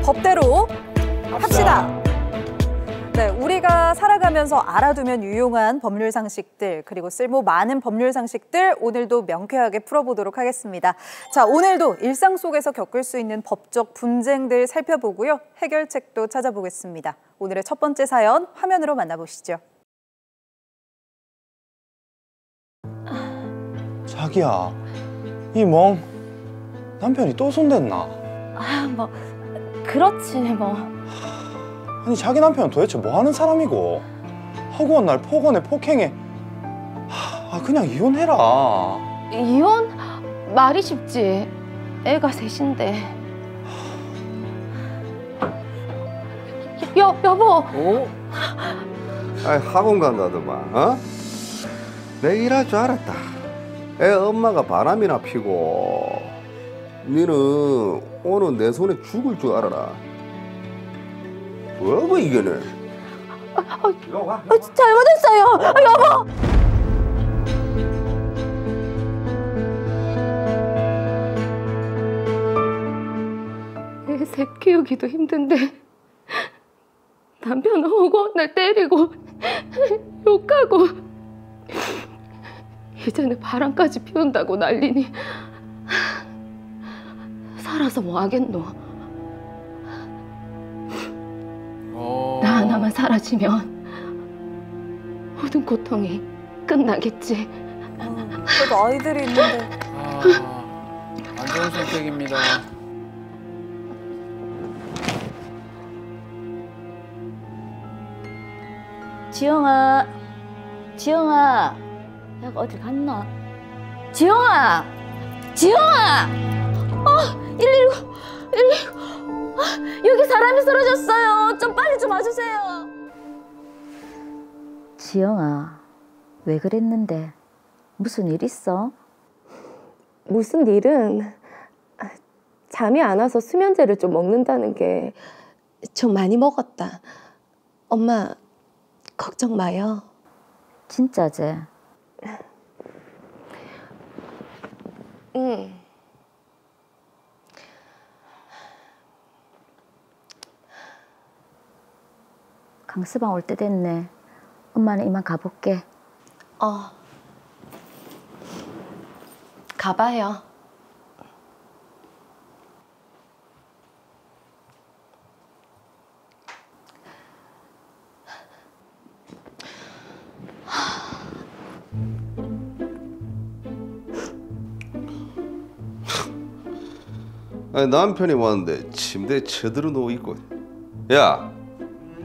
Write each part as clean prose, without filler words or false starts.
법대로 합시다. 네, 우리가 살아가면서 알아두면 유용한 법률 상식들, 그리고 쓸모 많은 법률 상식들 오늘도 명쾌하게 풀어보도록 하겠습니다. 자, 오늘도 일상 속에서 겪을 수 있는 법적 분쟁들 살펴보고요. 해결책도 찾아보겠습니다. 오늘의 첫 번째 사연 화면으로 만나보시죠. 자기야, 이 멍 남편이 또 손댔나? 뭐 그렇지 뭐. 아니 자기 남편은 도대체 뭐 하는 사람이고? 허구한 날 폭언에 폭행해. 그냥 이혼해라. 이혼? 말이 쉽지. 애가 셋인데. 여보. 어? 아이, 학원 간다더만, 어? 내 일할 줄 알았다. 애 엄마가 바람이나 피고 니는 오늘 내 손에 죽을 줄 알아라. 뭐고 이게는? 잘못했어요, 여보. 애 셋 키우기도 힘든데 남편은 허구한 날 때리고 욕하고 이제는 바람까지 피운다고 난리니 살아서 뭐 하겠노? 나 하나만 사라지면 모든 고통이 끝나겠지. 그래도 아이들이 있는데. 안 좋은 선택입니다. 지영아, 내가 어딜 갔나? 지영아! 119! 여기 사람이 쓰러졌어요. 좀 빨리 좀 와주세요. 지영아, 왜 그랬는데? 무슨 일 있어? 무슨 일은 잠이 안 와서 수면제를 좀 먹는다는 게 좀 많이 먹었다. 엄마 걱정 마요. 진짜지? 응. 강스방 올 때 됐네. 엄마는 이만 가볼게. 가봐요. 아니, 남편이 왔는데 침대에 쳐들어 누워 있고. 야,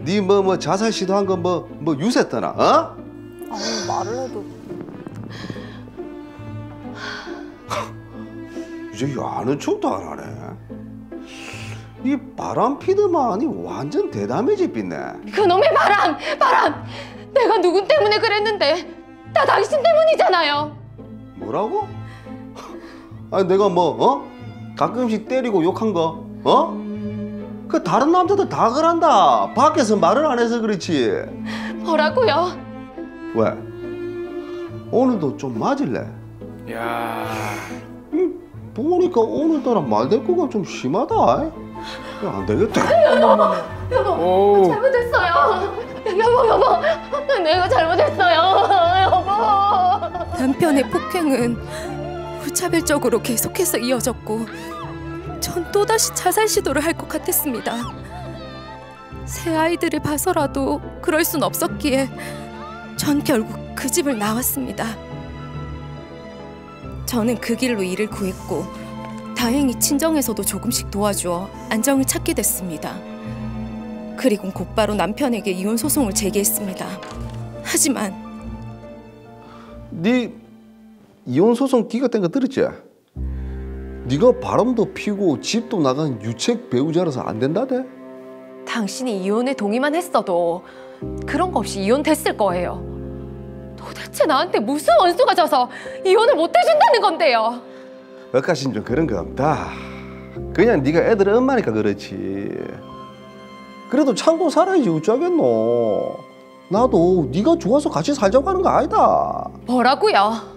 니 뭐 자살 시도한 거 뭐 유세 떠나? 어? 아니 말을 해도. 이제 아는 척도 안 하네. 이 바람 피드만이 완전 대담해지 삐네. 그놈의 바람! 내가 누군 때문에 그랬는데 다 당신 때문이잖아요. 뭐라고? 아니 내가 가끔씩 때리고 욕한 거 그 다른 남자들 다 그런다. 밖에서 말을 안 해서 그렇지. 뭐라고요? 왜? 오늘도 좀 맞을래? 야. 보니까 오늘따라 말대꾸가 좀 심하다. 야, 안 되겠다. 여보, 잘못했어요. 여보, 내가 잘못했어요. 여보. 남편의 폭행은 무차별적으로 계속해서 이어졌고 전 또다시 자살 시도를 할 것 같았습니다. 새 아이들을 봐서라도 그럴 순 없었기에 전 결국 그 집을 나왔습니다. 저는 그 길로 일을 구했고 다행히 친정에서도 조금씩 도와주어 안정을 찾게 됐습니다. 그리고 곧바로 남편에게 이혼 소송을 제기했습니다. 하지만 네 이혼 소송 기각 된 거 들었지? 네가 바람도 피고 집도 나간 유책 배우자라서 안 된다대? 당신이 이혼에 동의만 했어도 그런 거 없이 이혼됐을 거예요. 도대체 나한테 무슨 원수가 져서 이혼을 못 해준다는 건데요? 여기까지는 좀 그런 거 없다. 그냥 네가 애들 엄마니까 그렇지. 그래도 참고 살아야지 어쩌겠노. 나도 네가 좋아서 같이 살자고 하는 거 아니다. 뭐라고요?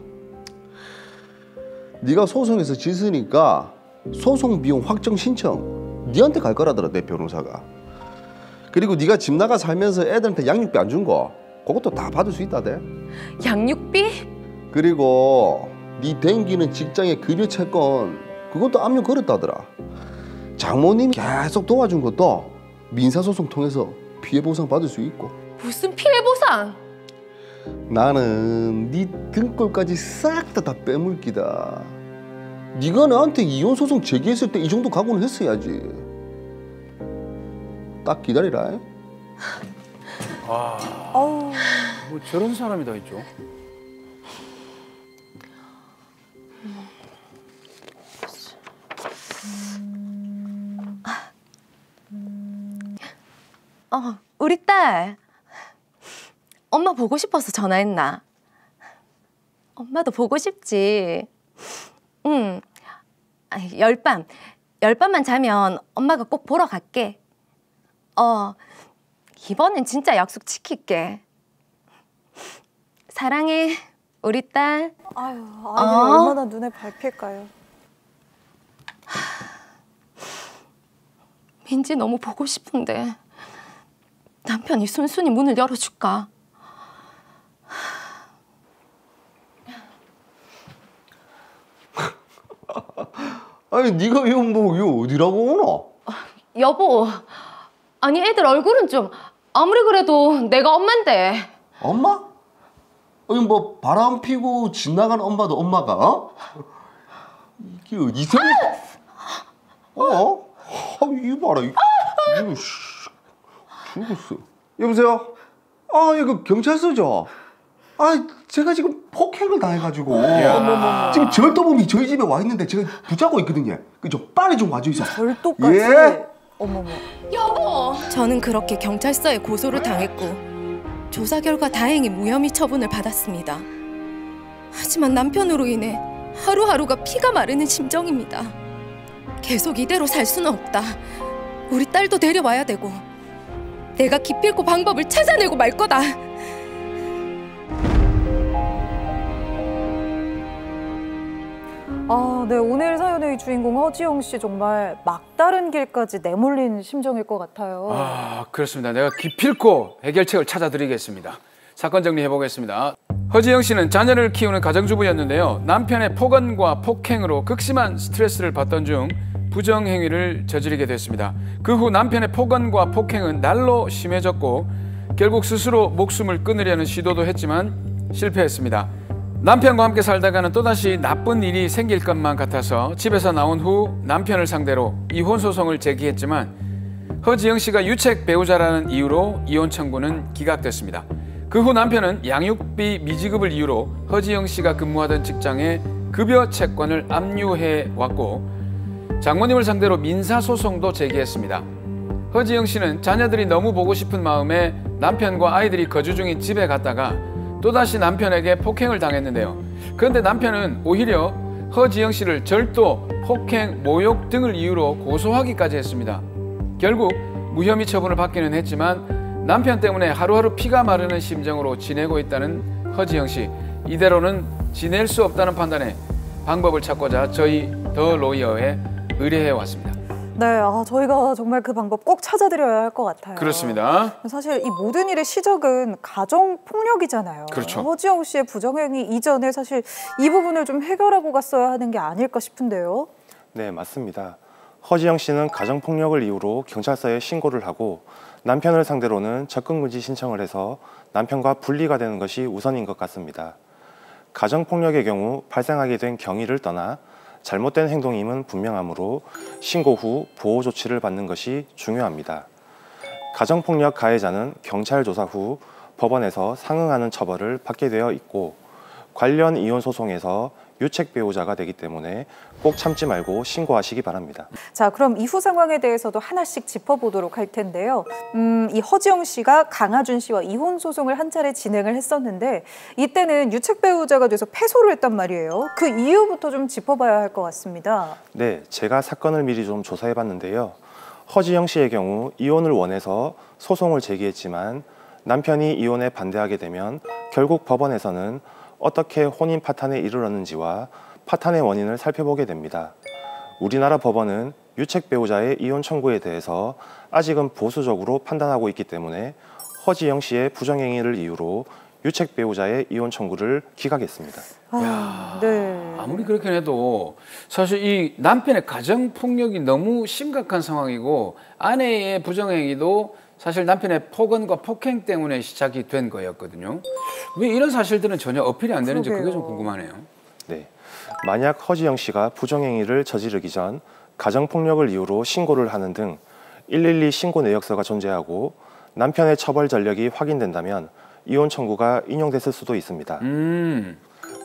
네가 소송에서 졌으니까 소송 비용 확정 신청 니한테 갈 거라더라, 내 변호사가. 그리고 네가 집 나가 살면서 애들한테 양육비 안 준 거 그것도 다 받을 수 있다대. 양육비? 그리고 네 댕기는 직장의 급여 채권 그것도 압류 걸었다더라. 장모님이 계속 도와준 것도 민사소송 통해서 피해 보상 받을 수 있고. 무슨 피해 보상? 나는 네 등골까지 싹 다 빼물기다. 네가 나한테 이혼 소송 제기했을 때 이 정도 각오는 했어야지. 딱 기다리라. 와, 어우, 뭐 저런 사람이 다 있죠. 우리 딸. 엄마 보고 싶어서 전화했나? 엄마도 보고 싶지. 응. 열밤만 자면 엄마가 꼭 보러 갈게. 이번엔 진짜 약속 지킬게. 사랑해, 우리 딸. 아유, 아이들이 얼마나 눈에 밟힐까요? 민지 너무 보고 싶은데 남편이 순순히 문을 열어줄까? 아니 네가 이거 어디라고 오노? 여보, 아니 애들 얼굴은 좀 아무리 그래도 내가 엄만데. 엄마? 아니 뭐 바람 피고 지나간 엄마도 엄마가 어? 이게 어디서? 이봐라 이거 죽었어. 여보세요? 이거 경찰서죠? 제가 지금 폭행을 당해가지고 지금 절도범이 저희 집에 와 있는데 제가 붙잡고 있거든요. 그죠? 빨리 좀 와주세요. 절도까지? 예? 어머머. 여보! 저는 그렇게 경찰서에 고소를 당했고 조사 결과 다행히 무혐의 처분을 받았습니다. 하지만 남편으로 인해 하루하루가 피가 마르는 심정입니다. 계속 이대로 살 수는 없다. 우리 딸도 데려와야 되고 내가 기필코 방법을 찾아내고 말 거다. 네, 오늘 사연의 주인공 허지영 씨 정말 막다른 길까지 내몰린 심정일 것 같아요. 그렇습니다. 내가 기필코 해결책을 찾아드리겠습니다. 사건 정리해 보겠습니다. 허지영 씨는 자녀를 키우는 가정주부였는데요. 남편의 폭언과 폭행으로 극심한 스트레스를 받던 중 부정행위를 저지르게 됐습니다. 그 후 남편의 폭언과 폭행은 날로 심해졌고 결국 스스로 목숨을 끊으려는 시도도 했지만 실패했습니다. 남편과 함께 살다가는 또다시 나쁜 일이 생길 것만 같아서 집에서 나온 후 남편을 상대로 이혼 소송을 제기했지만 허지영 씨가 유책 배우자라는 이유로 이혼 청구는 기각됐습니다. 그 후 남편은 양육비 미지급을 이유로 허지영 씨가 근무하던 직장에 급여 채권을 압류해 왔고 장모님을 상대로 민사소송도 제기했습니다. 허지영 씨는 자녀들이 너무 보고 싶은 마음에 남편과 아이들이 거주 중인 집에 갔다가 또다시 남편에게 폭행을 당했는데요. 그런데 남편은 오히려 허지영 씨를 절도, 폭행, 모욕 등을 이유로 고소하기까지 했습니다. 결국 무혐의 처분을 받기는 했지만 남편 때문에 하루하루 피가 마르는 심정으로 지내고 있다는 허지영 씨. 이대로는 지낼 수 없다는 판단에 방법을 찾고자 저희 더 로이어에 의뢰해 왔습니다. 네, 저희가 정말 그 방법 꼭 찾아드려야 할 것 같아요. 그렇습니다. 사실 이 모든 일의 시작은 가정폭력이잖아요. 그렇죠. 허지영 씨의 부정행위 이전에 사실 이 부분을 좀 해결하고 갔어야 하는 게 아닐까 싶은데요. 네, 맞습니다. 허지영 씨는 가정폭력을 이유로 경찰서에 신고를 하고 남편을 상대로는 접근금지 신청을 해서 남편과 분리가 되는 것이 우선인 것 같습니다. 가정폭력의 경우 발생하게 된 경위를 떠나 잘못된 행동임은 분명하므로 신고 후 보호 조치를 받는 것이 중요합니다. 가정폭력 가해자는 경찰 조사 후 법원에서 상응하는 처벌을 받게 되어 있고 관련 이혼 소송에서 유책 배우자가 되기 때문에 꼭 참지 말고 신고하시기 바랍니다. 자, 그럼 이후 상황에 대해서도 하나씩 짚어보도록 할 텐데요. 이 허지영 씨가 강하준 씨와 이혼 소송을 한 차례 진행을 했었는데 이때는 유책 배우자가 돼서 패소를 했단 말이에요. 그 이유부터 좀 짚어봐야 할 것 같습니다. 네, 제가 사건을 미리 좀 조사해봤는데요. 허지영 씨의 경우 이혼을 원해서 소송을 제기했지만 남편이 이혼에 반대하게 되면 결국 법원에서는 어떻게 혼인 파탄에 이르렀는지와 파탄의 원인을 살펴보게 됩니다. 우리나라 법원은 유책 배우자의 이혼 청구에 대해서 아직은 보수적으로 판단하고 있기 때문에 허지영 씨의 부정행위를 이유로 유책 배우자의 이혼 청구를 기각했습니다. 네. 아무리 그렇긴 해도 사실 이 남편의 가정 폭력이 너무 심각한 상황이고 아내의 부정행위도 사실 남편의 폭언과 폭행 때문에 시작이 된 거였거든요. 왜 이런 사실들은 전혀 어필이 안 되는지 그게 좀 궁금하네요. 네, 만약 허지영 씨가 부정행위를 저지르기 전 가정폭력을 이유로 신고를 하는 등 112 신고 내역서가 존재하고 남편의 처벌 전력이 확인된다면 이혼 청구가 인용됐을 수도 있습니다.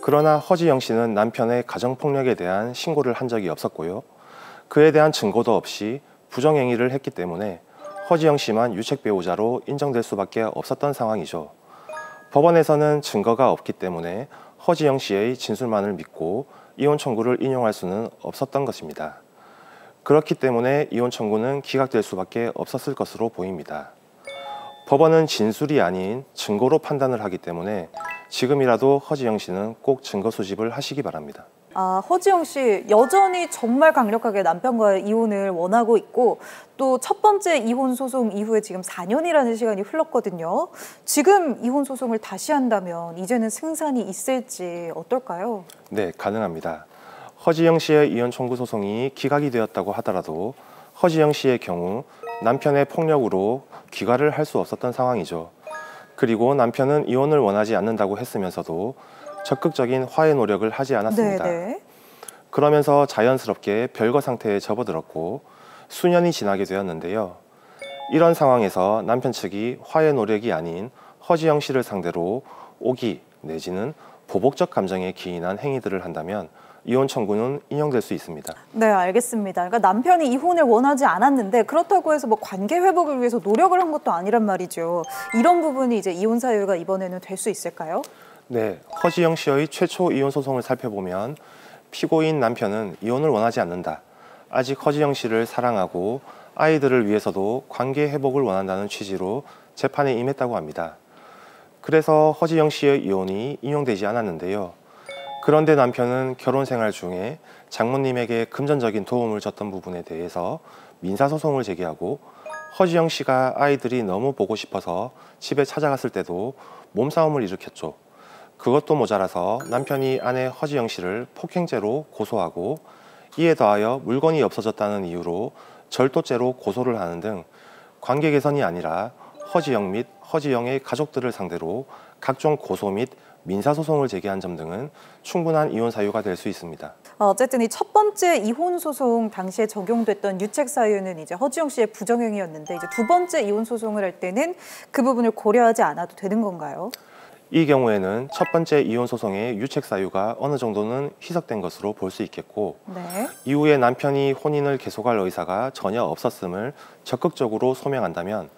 그러나 허지영 씨는 남편의 가정폭력에 대한 신고를 한 적이 없었고요. 그에 대한 증거도 없이 부정행위를 했기 때문에 허지영 씨만 유책 배우자로 인정될 수밖에 없었던 상황이죠. 법원에서는 증거가 없기 때문에 허지영 씨의 진술만을 믿고 이혼 청구를 인용할 수는 없었던 것입니다. 그렇기 때문에 이혼 청구는 기각될 수밖에 없었을 것으로 보입니다. 법원은 진술이 아닌 증거로 판단을 하기 때문에 지금이라도 허지영 씨는 꼭 증거 수집을 하시기 바랍니다. 허지영 씨 여전히 정말 강력하게 남편과의 이혼을 원하고 있고 또 첫 번째 이혼 소송 이후에 지금 4년이라는 시간이 흘렀거든요. 지금 이혼 소송을 다시 한다면 이제는 승산이 있을지 어떨까요? 네, 가능합니다. 허지영 씨의 이혼 청구 소송이 기각이 되었다고 하더라도 허지영 씨의 경우 남편의 폭력으로 귀가를 할 수 없었던 상황이죠. 그리고 남편은 이혼을 원하지 않는다고 했으면서도 적극적인 화해 노력을 하지 않았습니다. 네네. 그러면서 자연스럽게 별거 상태에 접어들었고 수년이 지나게 되었는데요. 이런 상황에서 남편 측이 화해 노력이 아닌 허지영 씨를 상대로 오기 내지는 보복적 감정에 기인한 행위들을 한다면 이혼 청구는 인용될 수 있습니다. 네, 알겠습니다. 그러니까 남편이 이혼을 원하지 않았는데 그렇다고 해서 뭐 관계 회복을 위해서 노력을 한 것도 아니란 말이죠. 이런 부분이 이제 이혼 사유가 이번에는 될 수 있을까요? 네, 허지영 씨의 최초 이혼 소송을 살펴보면 피고인 남편은 이혼을 원하지 않는다. 아직 허지영 씨를 사랑하고 아이들을 위해서도 관계 회복을 원한다는 취지로 재판에 임했다고 합니다. 그래서 허지영 씨의 이혼이 인용되지 않았는데요. 그런데 남편은 결혼 생활 중에 장모님에게 금전적인 도움을 줬던 부분에 대해서 민사소송을 제기하고 허지영 씨가 아이들이 너무 보고 싶어서 집에 찾아갔을 때도 몸싸움을 일으켰죠. 그것도 모자라서 남편이 아내 허지영 씨를 폭행죄로 고소하고 이에 더하여 물건이 없어졌다는 이유로 절도죄로 고소를 하는 등 관계 개선이 아니라 허지영 및 허지영의 가족들을 상대로 각종 고소 및 민사소송을 제기한 점 등은 충분한 이혼 사유가 될 수 있습니다. 어쨌든 이 첫 번째 이혼 소송 당시에 적용됐던 유책 사유는 이제 허지영 씨의 부정행위였는데 이제 두 번째 이혼 소송을 할 때는 그 부분을 고려하지 않아도 되는 건가요? 이 경우에는 첫 번째 이혼 소송의 유책 사유가 어느 정도는 희석된 것으로 볼 수 있겠고 네. 이후에 남편이 혼인을 계속할 의사가 전혀 없었음을 적극적으로 소명한다면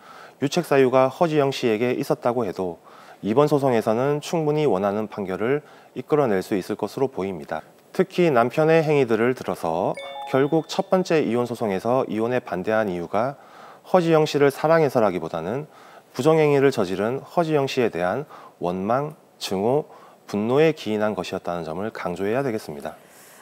유책 사유가 허지영 씨에게 있었다고 해도 이번 소송에서는 충분히 원하는 판결을 이끌어낼 수 있을 것으로 보입니다. 특히 남편의 행위들을 들어서 결국 첫 번째 이혼 소송에서 이혼에 반대한 이유가 허지영 씨를 사랑해서라기보다는 부정행위를 저지른 허지영 씨에 대한 원망, 증오, 분노에 기인한 것이었다는 점을 강조해야 되겠습니다.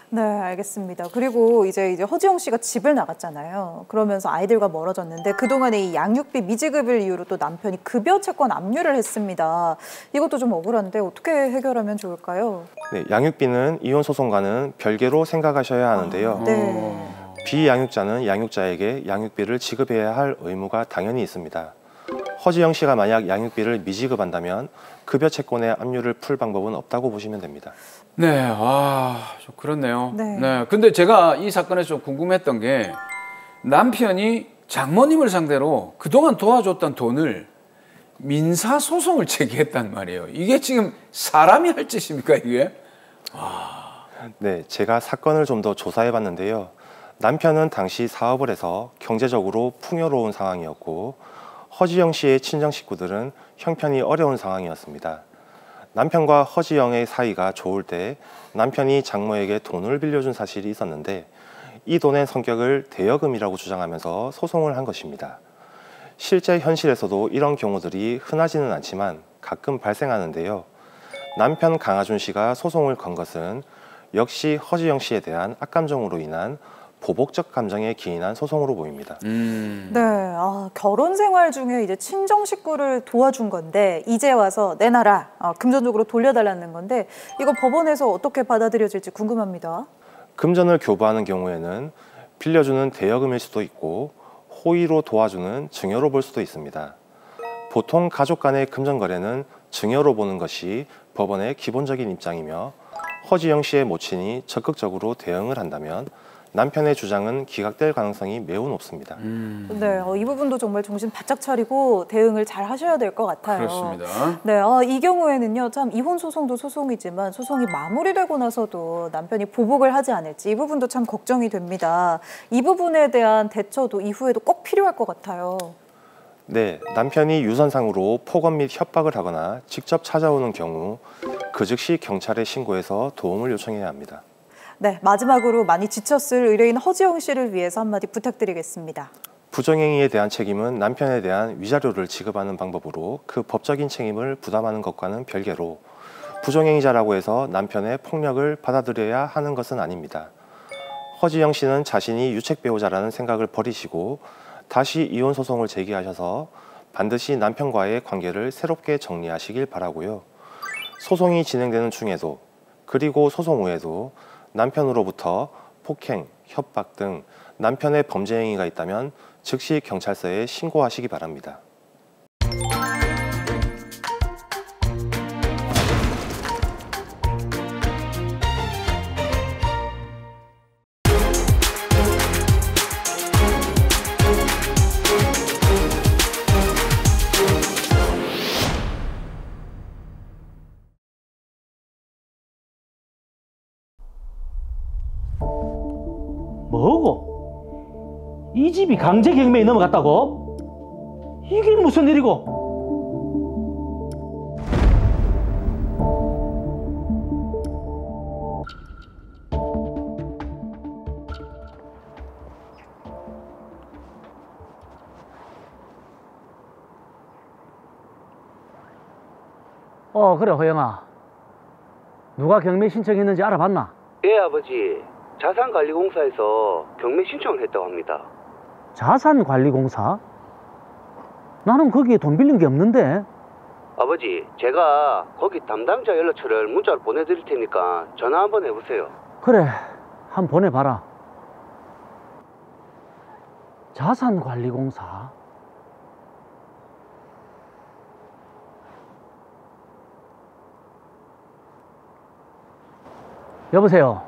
네, 알겠습니다. 그리고 이제 허지영 씨가 집을 나갔잖아요. 그러면서 아이들과 멀어졌는데 그동안에 이 양육비 미지급을 이유로 또 남편이 급여 채권 압류를 했습니다. 이것도 좀 억울한데 어떻게 해결하면 좋을까요? 네, 양육비는 이혼 소송과는 별개로 생각하셔야 하는데요. 네. 비양육자는 양육자에게 양육비를 지급해야 할 의무가 당연히 있습니다. 허지영 씨가 만약 양육비를 미지급한다면 급여 채권의 압류를 풀 방법은 없다고 보시면 됩니다. 네, 좀 그렇네요. 네. 네, 근데 제가 이 사건에서 좀 궁금했던 게 남편이 장모님을 상대로 그동안 도와줬던 돈을 민사소송을 제기했단 말이에요. 이게 지금 사람이 할 짓입니까, 이게? 네, 제가 사건을 좀 더 조사해 봤는데요. 남편은 당시 사업을 해서 경제적으로 풍요로운 상황이었고 허지영 씨의 친정 식구들은 형편이 어려운 상황이었습니다. 남편과 허지영의 사이가 좋을 때 남편이 장모에게 돈을 빌려준 사실이 있었는데 이 돈의 성격을 대여금이라고 주장하면서 소송을 한 것입니다. 실제 현실에서도 이런 경우들이 흔하지는 않지만 가끔 발생하는데요. 남편 강하준 씨가 소송을 건 것은 역시 허지영 씨에 대한 악감정으로 인한 보복적 감정에 기인한 소송으로 보입니다. 네, 결혼 생활 중에 이제 친정 식구를 도와준 건데 이제 와서 내놔라, 금전적으로 돌려달라는 건데 이거 법원에서 어떻게 받아들여질지 궁금합니다. 금전을 교부하는 경우에는 빌려주는 대여금일 수도 있고 호의로 도와주는 증여로 볼 수도 있습니다. 보통 가족 간의 금전 거래는 증여로 보는 것이 법원의 기본적인 입장이며 허지영 씨의 모친이 적극적으로 대응을 한다면 남편의 주장은 기각될 가능성이 매우 높습니다. 네, 이 부분도 정말 정신 바짝 차리고 대응을 잘 하셔야 될 것 같아요. 그렇습니다. 네, 이 경우에는요, 참 이혼 소송도 소송이지만 소송이 마무리되고 나서도 남편이 보복을 하지 않을지 이 부분도 참 걱정이 됩니다. 이 부분에 대한 대처도 이후에도 꼭 필요할 것 같아요. 네, 남편이 유선상으로 폭언 및 협박을 하거나 직접 찾아오는 경우 그 즉시 경찰에 신고해서 도움을 요청해야 합니다. 네, 마지막으로 많이 지쳤을 의뢰인 허지영 씨를 위해서 한마디 부탁드리겠습니다. 부정행위에 대한 책임은 남편에 대한 위자료를 지급하는 방법으로 그 법적인 책임을 부담하는 것과는 별개로 부정행위자라고 해서 남편의 폭력을 받아들여야 하는 것은 아닙니다. 허지영 씨는 자신이 유책 배우자라는 생각을 버리시고 다시 이혼 소송을 제기하셔서 반드시 남편과의 관계를 새롭게 정리하시길 바라고요. 소송이 진행되는 중에도 그리고 소송 후에도 남편으로부터 폭행, 협박 등 남편의 범죄 행위가 있다면 즉시 경찰서에 신고하시기 바랍니다. 뭐고? 이 집이 강제 경매에 넘어갔다고? 이게 무슨 일이고? 그래 호영아, 누가 경매 신청했는지 알아봤나? 예, 아버지. 자산관리공사에서 경매 신청을 했다고 합니다. 자산관리공사? 나는 거기에 돈 빌린 게 없는데. 아버지, 제가 거기 담당자 연락처를 문자로 보내드릴 테니까 전화 한번 해보세요. 그래, 한번 보내봐라. 자산관리공사? 여보세요.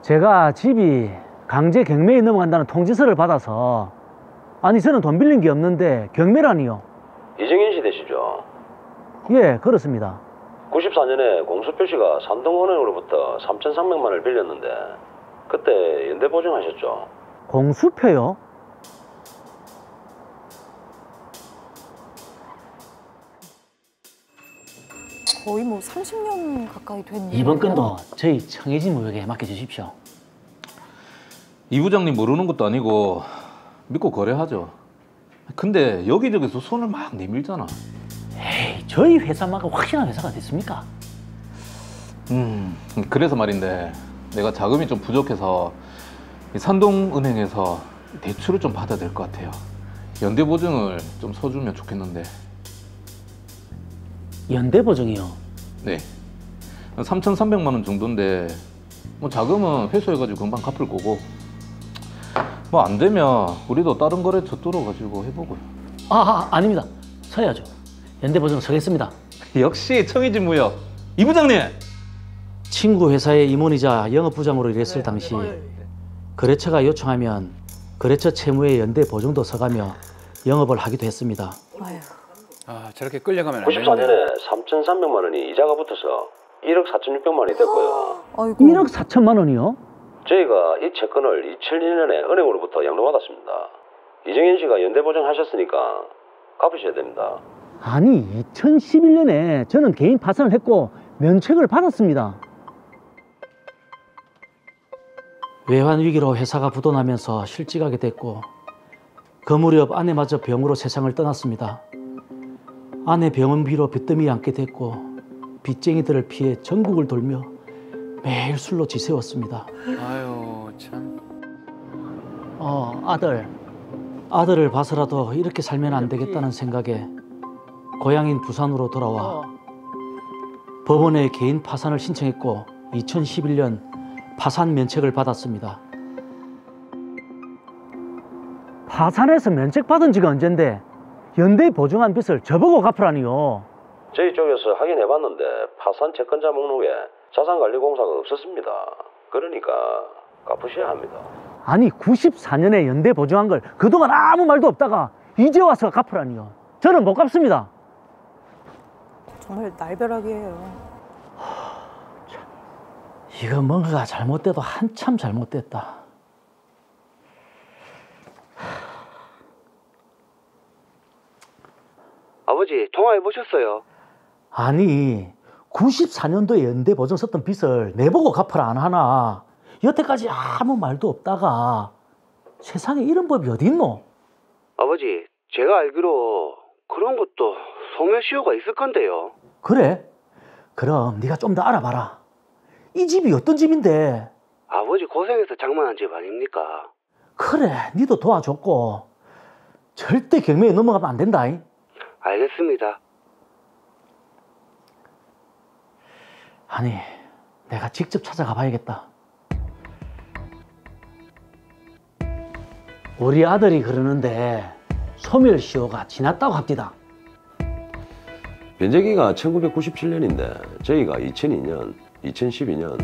제가 집이 강제 경매에 넘어간다는 통지서를 받아서, 아니 저는 돈 빌린 게 없는데 경매라니요. 이정인 씨 되시죠? 예, 그렇습니다. 94년에 공수표 씨가 산동은행으로부터 3,300만 원을 빌렸는데 그때 연대 보증하셨죠? 공수표요? 거의 뭐 30년 가까이 된 이번 건도 저희 청해진 무역에 맡겨주십시오. 이 부장님 모르는 것도 아니고 믿고 거래하죠. 근데 여기저기서 손을 막 내밀잖아. 에이, 저희 회사만큼 확실한 회사가 됐습니까? 그래서 말인데 내가 자금이 좀 부족해서 이 산동은행에서 대출을 좀 받아야 될 것 같아요. 연대보증을 좀 서주면 좋겠는데. 연대보증이요? 네, 3,300만 원 정도인데 뭐 자금은 회수해가지고 금방 갚을 거고, 뭐 안 되면 우리도 다른 거래처 뚫어가지고 해보고요. 아닙니다. 서야죠. 연대보증 서겠습니다. 역시 청해진 무역 이 부장님! 친구 회사의 임원이자 영업부장으로 일했을 당시 거래처가 요청하면 거래처 채무의 연대보증도 서가며 영업을 하기도 했습니다. 저렇게 끌려가면 안 되는데. 94년에 3,300만 원이 이자가 붙어서 1억 4,600만 원이 됐고요. 1억 4천만 원이요? 저희가 이 채권을 2002년에 은행으로부터 양도받았습니다. 이정인 씨가 연대보증 하셨으니까 갚으셔야 됩니다. 아니 2011년에 저는 개인 파산을 했고 면책을 받았습니다. 외환 위기로 회사가 부도나면서 실직하게 됐고 그 무렵 아내마저 병으로 세상을 떠났습니다. 아내 병원비로 빚더미에 앉게 됐고 빚쟁이들을 피해 전국을 돌며 매일 술로 지새웠습니다. 아유, 참. 아들을 봐서라도 이렇게 살면 안 되겠다는 생각에 고향인 부산으로 돌아와 법원에 개인 파산을 신청했고 2011년 파산 면책을 받았습니다. 파산해서 면책받은 지가 언젠데 연대에 보증한 빚을 저보고 갚으라니요. 저희 쪽에서 확인해봤는데 파산 채권자 목록에 자산관리공사가 없었습니다. 그러니까 갚으셔야 합니다. 아니 94년에 연대 보증한 걸 그동안 아무 말도 없다가 이제 와서 갚으라니요. 저는 못 갚습니다. 정말 날벼락이에요. 이거 뭔가 잘못돼도 한참 잘못됐다. 아버지 통화해보셨어요? 아니 94년도에 연대 보증 썼던 빚을 내보고 갚으라 안 하나. 여태까지 아무 말도 없다가 세상에 이런 법이 어디 있노? 아버지 제가 알기로 그런 것도 소멸시효가 있을 건데요. 그래? 그럼 네가 좀 더 알아봐라. 이 집이 어떤 집인데? 아버지 고생해서 장만한 집 아닙니까? 그래, 니도 도와줬고 절대 경매에 넘어가면 안 된다. 알겠습니다. 아니, 내가 직접 찾아가 봐야겠다. 우리 아들이 그러는데 소멸시효가 지났다고 합디다. 면제기가 1997년인데 저희가 2002년, 2012년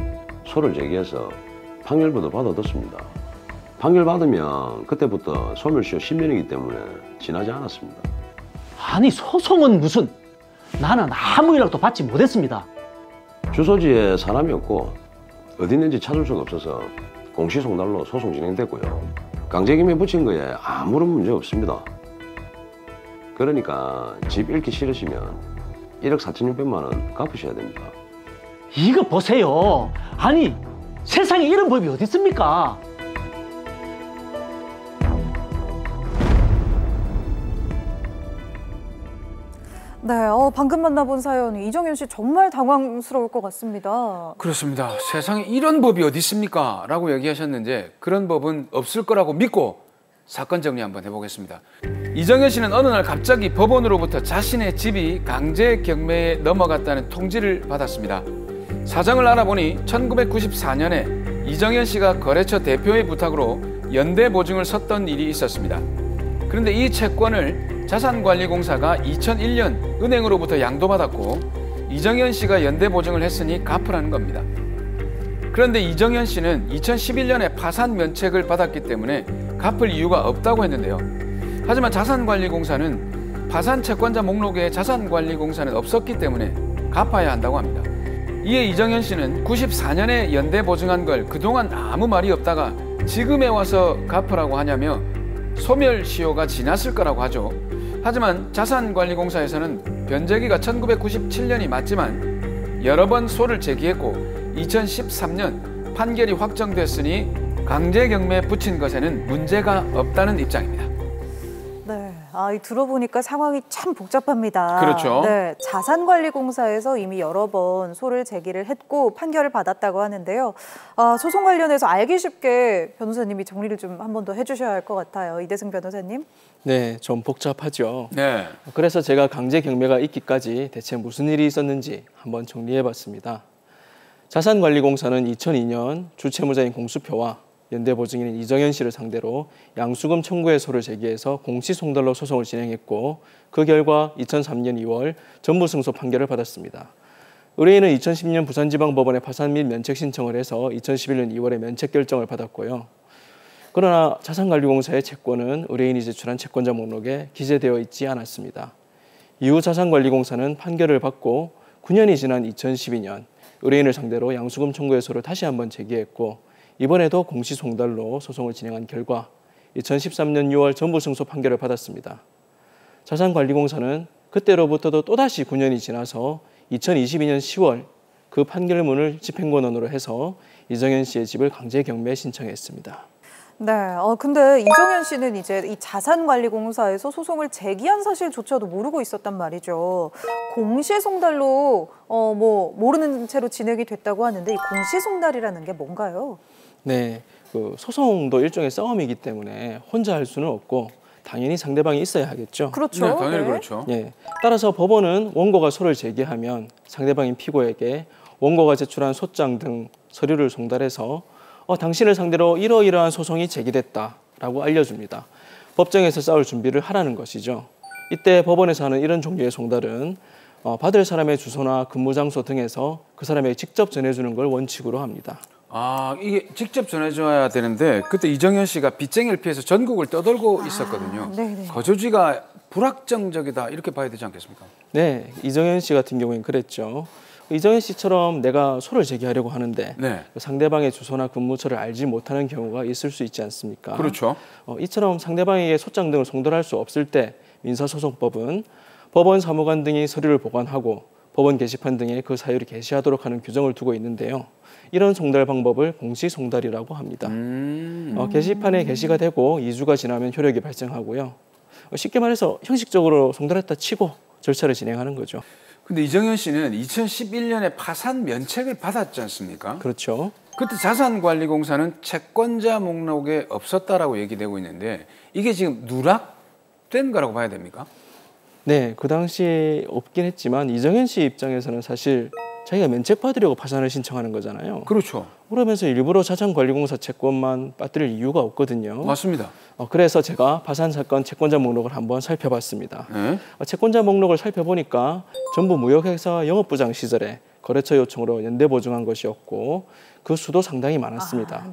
소를 제기해서 판결부도 받아뒀습니다. 판결 받으면 그때부터 소멸시효 10년이기 때문에 지나지 않았습니다. 아니 소송은 무슨, 나는 아무 연락도 받지 못했습니다. 주소지에 사람이 없고 어디 있는지 찾을 수가 없어서 공시송달로 소송 진행됐고요. 강제기매 붙인 거에 아무런 문제 없습니다. 그러니까 집 잃기 싫으시면 1억 4,600만 원 갚으셔야 됩니다. 이거 보세요. 아니 세상에 이런 법이 어디 있습니까? 네, 방금 만나본 사연 이정현 씨 정말 당황스러울 것 같습니다. 그렇습니다. 세상에 이런 법이 어디 있습니까? 라고 얘기하셨는데 그런 법은 없을 거라고 믿고 사건 정리 한번 해보겠습니다. 이정현 씨는 어느 날 갑자기 법원으로부터 자신의 집이 강제 경매에 넘어갔다는 통지를 받았습니다. 사정을 알아보니 1994년에 이정현 씨가 거래처 대표의 부탁으로 연대 보증을 섰던 일이 있었습니다. 그런데 이 채권을 자산관리공사가 2001년 은행으로부터 양도받았고 이정현 씨가 연대 보증을 했으니 갚으라는 겁니다. 그런데 이정현 씨는 2011년에 파산 면책을 받았기 때문에 갚을 이유가 없다고 했는데요. 하지만 자산관리공사는 파산 채권자 목록에 자산관리공사는 없었기 때문에 갚아야 한다고 합니다. 이에 이정현 씨는 94년에 연대 보증한 걸 그동안 아무 말이 없다가 지금에 와서 갚으라고 하냐며 소멸시효가 지났을 거라고 하죠. 하지만 자산관리공사에서는 변제기가 1997년이 맞지만 여러 번 소를 제기했고 2013년 판결이 확정됐으니 강제경매에 붙인 것에는 문제가 없다는 입장입니다. 네, 들어보니까 상황이 참 복잡합니다. 그렇죠. 네, 자산관리공사에서 이미 여러 번 소를 제기를 했고 판결을 받았다고 하는데요. 소송 관련해서 알기 쉽게 변호사님이 정리를 좀 한 번 더 해주셔야 할 것 같아요. 이대승 변호사님. 네, 좀 복잡하죠. 네. 그래서 제가 강제 경매가 있기까지 대체 무슨 일이 있었는지 한번 정리해봤습니다. 자산관리공사는 2002년 주채무자인 공수표와 연대보증인인 이정현 씨를 상대로 양수금 청구의 소를 제기해서 공시송달로 소송을 진행했고 그 결과 2003년 2월 전부승소 판결을 받았습니다. 의뢰인은 2010년 부산지방법원에 파산 및 면책 신청을 해서 2011년 2월에 면책 결정을 받았고요. 그러나 자산관리공사의 채권은 의뢰인이 제출한 채권자 목록에 기재되어 있지 않았습니다. 이후 자산관리공사는 판결을 받고 9년이 지난 2012년 의뢰인을 상대로 양수금 청구의 소를 다시 한번 제기했고 이번에도 공시송달로 소송을 진행한 결과 2013년 6월 전부승소 판결을 받았습니다. 자산관리공사는 그때로부터도 또다시 9년이 지나서 2022년 10월 그 판결문을 집행권원으로 해서 이정현 씨의 집을 강제 경매에 신청했습니다. 네, 근데 이정현 씨는 이제 이 자산관리공사에서 소송을 제기한 사실조차도 모르고 있었단 말이죠. 공시송달로 모르는 채로 진행이 됐다고 하는데 이 공시송달이라는 게 뭔가요? 네, 그 소송도 일종의 싸움이기 때문에 혼자 할 수는 없고 당연히 상대방이 있어야 하겠죠. 그렇죠. 네, 당연히 그렇죠. 예. 따라서 법원은 원고가 소를 제기하면 상대방인 피고에게 원고가 제출한 소장 등 서류를 송달해서 당신을 상대로 이러이러한 소송이 제기됐다라고 알려줍니다. 법정에서 싸울 준비를 하라는 것이죠. 이때 법원에서 하는 이런 종류의 송달은 받을 사람의 주소나 근무 장소 등에서 그 사람에게 직접 전해주는 걸 원칙으로 합니다. 아, 이게 직접 전해줘야 되는데 그때 이정현 씨가 빚쟁이를 피해서 전국을 떠돌고 있었거든요. 네네. 거주지가 불확정적이다 이렇게 봐야 되지 않겠습니까? 네, 이정현 씨 같은 경우에는 그랬죠. 이정현 씨처럼 내가 소를 제기하려고 하는데 네. 상대방의 주소나 근무처를 알지 못하는 경우가 있을 수 있지 않습니까? 그렇죠. 이처럼 상대방에게 소장 등을 송달할 수 없을 때 민사소송법은 법원 사무관 등이 서류를 보관하고 법원 게시판 등에 그 사유를 게시하도록 하는 규정을 두고 있는데요. 이런 송달 방법을 공시송달이라고 합니다. 게시판에 게시가 되고 2주가 지나면 효력이 발생하고요. 쉽게 말해서 형식적으로 송달했다 치고 절차를 진행하는 거죠. 근데 이정현 씨는 2011년에 파산 면책을 받았지 않습니까? 그렇죠. 그때 자산관리공사는 채권자 목록에 없었다라고 얘기되고 있는데 이게 지금 누락된 거라고 봐야 됩니까? 네, 그 당시에 없긴 했지만 이정현 씨 입장에서는 사실 자기가 면책받으려고 파산을 신청하는 거잖아요. 그렇죠. 그러면서 일부러 자산관리공사 채권만 빠뜨릴 이유가 없거든요. 맞습니다. 그래서 제가 파산 사건 채권자 목록을 한번 살펴봤습니다. 네? 채권자 목록을 살펴보니까 전부 무역회사 영업부장 시절에 거래처 요청으로 연대 보증한 것이었고 그 수도 상당히 많았습니다.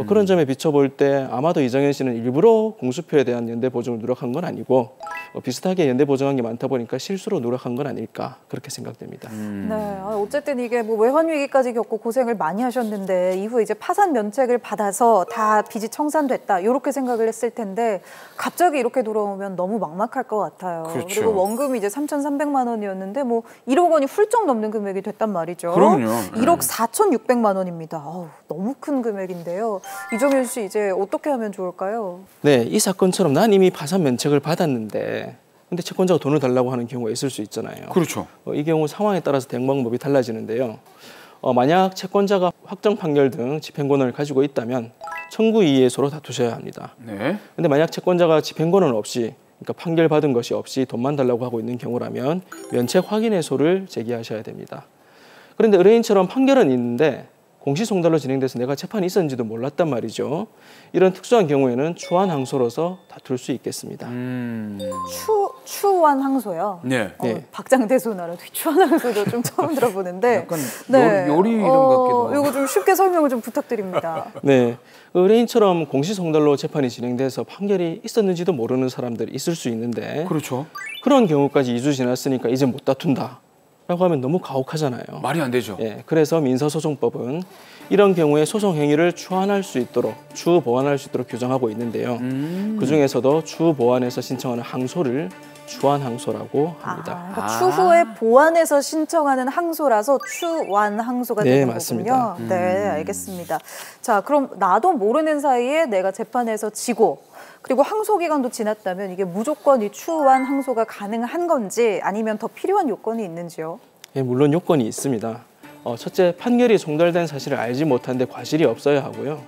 그런 점에 비춰볼 때 아마도 이정현 씨는 일부러 공수표에 대한 연대 보증을 누락한 건 아니고 비슷하게 연대 보증한 게 많다 보니까 실수로 누락한 건 아닐까 그렇게 생각됩니다. 네, 어쨌든 이게 뭐 외환 위기까지 겪고 고생을 많이 하셨는데 이후 이제 파산 면책을 받아서 다 빚이 청산됐다 이렇게 생각을 했을 텐데 갑자기 이렇게 돌아오면 너무 막막할 것 같아요. 그렇죠. 그리고 원금이 이제 3,300만 원이었는데 뭐 1억 원이 훌쩍 넘는 금액이 됐단 말이죠. 그럼요. 1억 4,600만 원입니다. 너무 큰 금액인데요. 이정현 씨 이제 어떻게 하면 좋을까요? 네, 이 사건처럼 난 이미 파산 면책을 받았는데 근데 채권자가 돈을 달라고 하는 경우가 있을 수 있잖아요. 그렇죠. 이 경우 상황에 따라서 대응 방법이 달라지는데요. 만약 채권자가 확정 판결 등 집행권을 가지고 있다면 청구 이의소로 다투셔야 합니다. 네. 근데 만약 채권자가 집행권은 없이 그러니까 판결 받은 것이 없이 돈만 달라고 하고 있는 경우라면 면책 확인의소를 제기하셔야 됩니다. 그런데 의뢰인처럼 판결은 있는데 공시송달로 진행돼서 내가 재판이 있었는지도 몰랐단 말이죠. 이런 특수한 경우에는 추환항소로서 다툴 수 있겠습니다. 추환항소요? 네. 박장대소 나라 추환항소도 좀 처음 들어보는데 약간 요리 이름 같기도 하고. 이거 좀 쉽게 설명을 좀 부탁드립니다. 네, 의뢰인처럼 공시송달로 재판이 진행돼서 판결이 있었는지도 모르는 사람들이 있을 수 있는데 그렇죠. 그런 경우까지 2주 지났으니까 이제 못 다툰다 라고 하면 너무 가혹하잖아요. 말이 안 되죠. 그래서 민사소송법은 이런 경우에 소송 행위를 추환할 수 있도록 추보완할 수 있도록 규정하고 있는데요. 그중에서도 추보완해서 신청하는 항소를 추환항소라고 합니다. 그러니까 추후에 보완해서 신청하는 항소라서 추완항소가 되는 맞습니다. 거군요. 네, 알겠습니다. 자, 그럼 나도 모르는 사이에 내가 재판에서 지고 그리고 항소 기간도 지났다면 이게 무조건 이 추완 항소가 가능한 건지 아니면 더 필요한 요건이 있는지요? 물론 요건이 있습니다. 첫째, 판결이 송달된 사실을 알지 못한 데 과실이 없어야 하고요.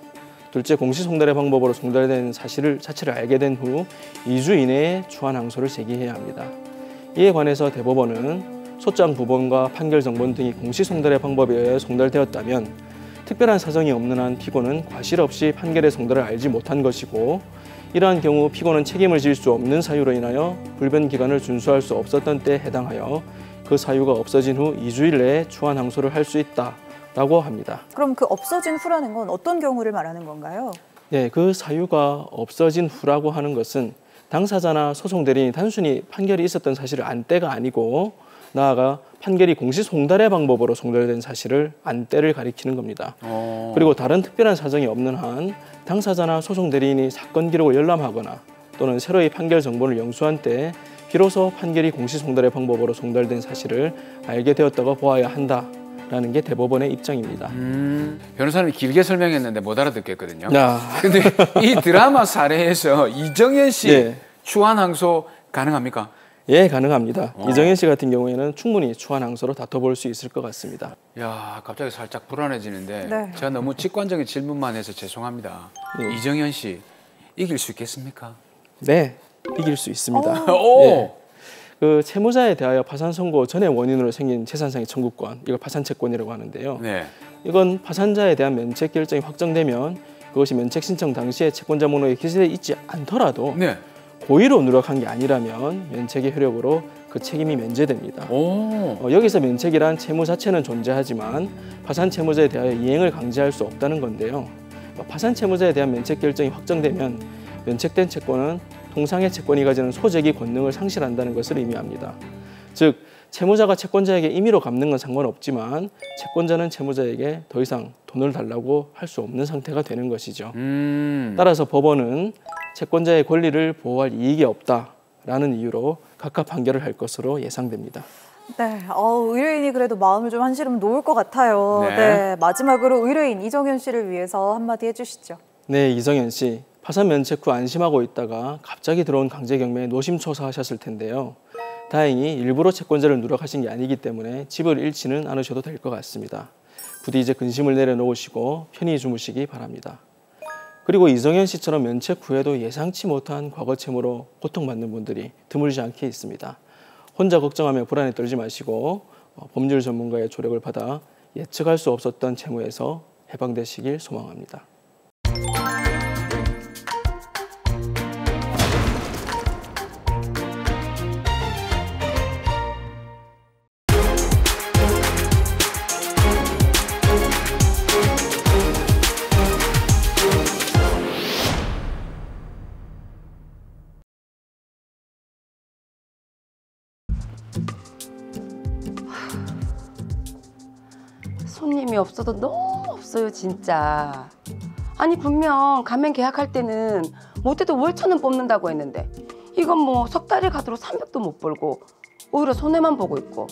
둘째, 공시송달의 방법으로 송달된 사실을 자체를 알게 된 후 2주 이내에 추환 항소를 제기해야 합니다. 이에 관해서 대법원은 소장 부본과 판결 정본 등이 공시송달의 방법에 의해 송달되었다면 특별한 사정이 없는 한 피고는 과실 없이 판결의 송달을 알지 못한 것이고 이러한 경우 피고는 책임을 질 수 없는 사유로 인하여 불변 기간을 준수할 수 없었던 때에 해당하여 그 사유가 없어진 후 2주일 내에 추환 항소를 할 수 있다라고 합니다. 그럼 그 없어진 후라는 건 어떤 경우를 말하는 건가요? 네, 그 사유가 없어진 후라고 하는 것은 당사자나 소송 대리인이 단순히 판결이 있었던 사실을 안 때가 아니고 나아가 판결이 공시송달의 방법으로 송달된 사실을 안 때를 가리키는 겁니다. 그리고 다른 특별한 사정이 없는 한 당사자나 소송 대리인이 사건 기록을 열람하거나 또는 새로이 판결 정보를 영수한 때 비로소 판결이 공시송달의 방법으로 송달된 사실을 알게 되었다고 보아야 한다라는 게 대법원의 입장입니다. 변호사님이 길게 설명했는데 못 알아듣겠거든요. 근데 이 드라마 사례에서 이정현 씨 추환 항소 가능합니까? 예, 가능합니다. 이정현 씨 같은 경우에는 충분히 추한항소로 다퉈볼 수 있을 것 같습니다. 야, 갑자기 살짝 불안해지는데 네. 제가 너무 직관적인 질문만 해서 죄송합니다. 네. 이정현 씨 이길 수 있겠습니까? 네, 이길 수 있습니다. 오! 예. 그 채무자에 대하여 파산 선고 전의 원인으로 생긴 재산상의 청구권, 이걸 파산채권이라고 하는데요. 네. 이건 파산자에 대한 면책 결정이 확정되면 그것이 면책 신청 당시에 채권자 목록에 기재되어 있지 않더라도 네. 고의로 누락한 게 아니라면 면책의 효력으로 그 책임이 면제됩니다. 여기서 면책이란 채무 자체는 존재하지만 파산 채무자에 대하여 이행을 강제할 수 없다는 건데요. 파산 채무자에 대한 면책 결정이 확정되면 면책된 채권은 통상의 채권이 가지는 소재기 권능을 상실한다는 것을 의미합니다. 즉 채무자가 채권자에게 임의로 갚는 건 상관없지만 채권자는 채무자에게 더 이상 돈을 달라고 할 수 없는 상태가 되는 것이죠. 따라서 법원은 채권자의 권리를 보호할 이익이 없다라는 이유로 각하 판결을 할 것으로 예상됩니다. 네, 의뢰인이 그래도 마음을 좀 한시름 놓을 것 같아요. 네. 네, 마지막으로 의뢰인 이정현 씨를 위해서 한마디 해주시죠. 네, 이정현 씨. 파산 면책 후 안심하고 있다가 갑자기 들어온 강제 경매에 노심초사하셨을 텐데요. 다행히 일부러 채권자를 누락하신 게 아니기 때문에 집을 잃지는 않으셔도 될 것 같습니다. 부디 이제 근심을 내려놓으시고 편히 주무시기 바랍니다. 그리고 이정현 씨처럼 면책 후에도 예상치 못한 과거 채무로 고통받는 분들이 드물지 않게 있습니다. 혼자 걱정하며 불안에 떨지 마시고 법률 전문가의 조력을 받아 예측할 수 없었던 채무에서 해방되시길 소망합니다. 손님이 없어도 너무 없어요, 진짜. 아니 분명 가맹 계약할 때는 못해도 월천은 뽑는다고 했는데 이건 뭐 석 달을 가도록 300도 못 벌고 오히려 손해만 보고 있고.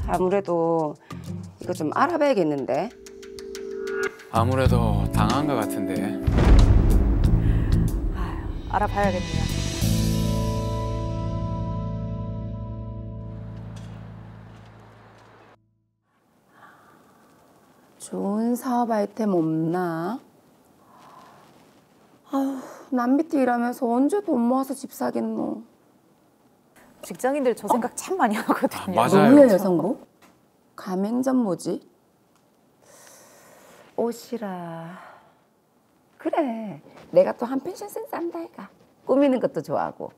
아무래도 이거 좀 알아봐야겠는데. 아무래도 당한 것 같은데. 알아봐야겠네요. 좋은 사업 아이템 없나? 아휴, 남 밑에 일하면서 언제 돈 모아서 집 사겠노? 직장인들 저 생각 참 많이 하거든요. 맞아요. 뭐야 여성복? 가맹점 뭐지? 옷이라. 그래, 내가 또 한 펜션 센스 한다 해가. 꾸미는 것도 좋아하고.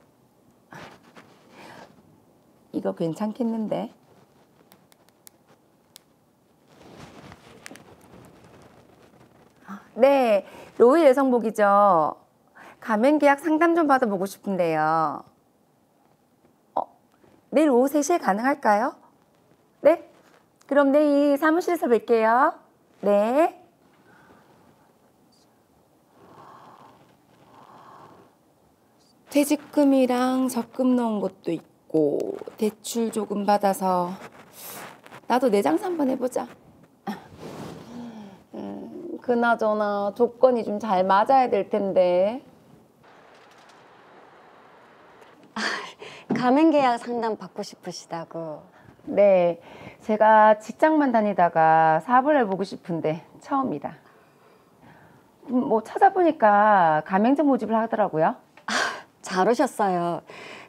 이거 괜찮겠는데? 네, 로이 여성복이죠. 가맹 계약 상담 좀 받아보고 싶은데요. 내일 오후 3시에 가능할까요? 네? 그럼 내일 사무실에서 뵐게요. 네. 퇴직금이랑 적금 넣은 것도 있고 대출 조금 받아서 나도 내장사 한번 해보자. 그나저나 조건이 좀 잘 맞아야 될 텐데. 가맹계약 상담 받고 싶으시다고. 네, 제가 직장만 다니다가 사업을 해보고 싶은데 처음이라. 뭐 찾아보니까 가맹점 모집을 하더라고요. 잘 오셨어요.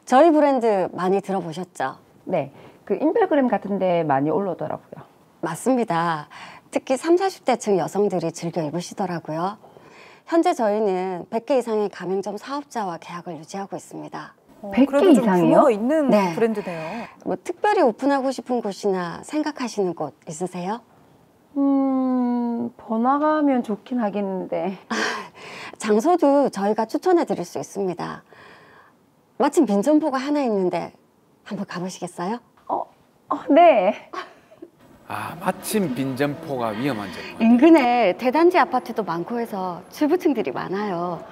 저희 브랜드 많이 들어보셨죠? 네, 그 인별그램 같은데 많이 올라오더라고요. 맞습니다. 특히 30, 40대층 여성들이 즐겨 입으시더라고요. 현재 저희는 100개 이상의 가맹점 사업자와 계약을 유지하고 있습니다. 100개 그래도 좀 이상이요? 규모가 있는 네. 브랜드네요. 뭐 특별히 오픈하고 싶은 곳이나 생각하시는 곳 있으세요? 번화가면 좋긴 하겠는데. 장소도 저희가 추천해 드릴 수 있습니다. 마침 빈점포가 하나 있는데 한번 가보시겠어요? 네. 마침 빈점포가 위험한 점. 인근에 대단지 아파트도 많고 해서 주부층들이 많아요.